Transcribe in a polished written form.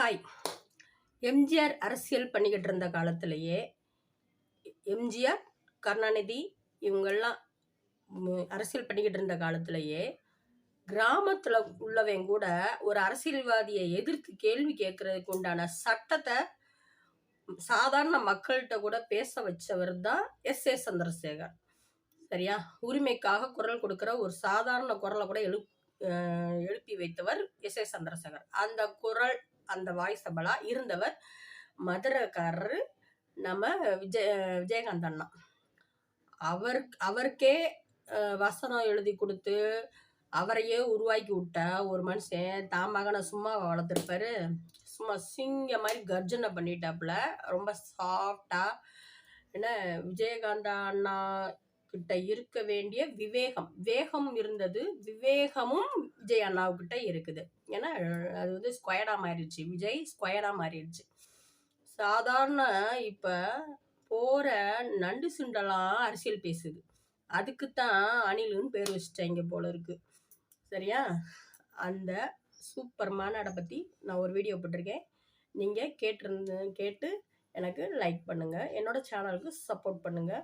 Hi. MGR அரசியல் பண்ணிக்கிட்டு இருந்த காலத்திலேயே எம்ஜிஆர், கருணாநிதி இவங்கெல்லாம் அரசியல் பண்ணிக்கிட்டு இருந்த காலத்திலேயே கிராமத்தில் உள்ளவங்க கூட ஒரு அரசியல்வாதியை எதிர்த்து கேள்வி கேட்கறதுக்கு உண்டான சட்டத்தை சாதாரண மக்கள்கிட்ட கூட பேச வச்சவர் தான் எஸ்.ஏ. சந்திரசேகர். சரியா? உரிமைக்காக குரல் கொடுக்குற ஒரு சாதாரண குரலை கூட எழுப்பி வைத்தவர் எஸ்.ஏ. சந்திரசேகர். அந்த குரல், அந்த வாய்ஸபலா இருந்தவர் மதுரைக்காரரு நம்ம விஜயகாந்த் அண்ணா. அவருக்கே வசனம் எழுதி கொடுத்து அவரையே உருவாக்கி விட்ட ஒரு மனுஷன் தான் மகனை சும்மா வளர்த்துருப்பாரு. சும்மா சிங்க மாதிரி கர்ஜனை பண்ணிட்டாப்புல, ரொம்ப சாஃப்டா. ஏன்னா விஜயகாந்த் அண்ணா கிட்ட இருக்க வேண்டிய வேகம் இருந்தது. விவேகமும் விஜய் அண்ணாவுக்கிட்ட இருக்குது. ஏன்னா அது வந்து ஸ்கொயர்டா மாறிடுச்சு. விஜய் ஸ்கொயர்டா மாறிடுச்சு. சாதாரண இப்ப போற நண்டு சுண்டலாம் அரசியல் பேசுது. அதுக்குத்தான் அணிலுன்னு பேர் வச்சுட்டாங்க போல இருக்கு. சரியா? அந்த சூப்பர் மாநாடை பத்தி நான் ஒரு வீடியோ போட்டிருக்கேன். நீங்க கேட்டு எனக்கு லைக் பண்ணுங்க. என்னோட சேனலுக்கு சப்போர்ட் பண்ணுங்க.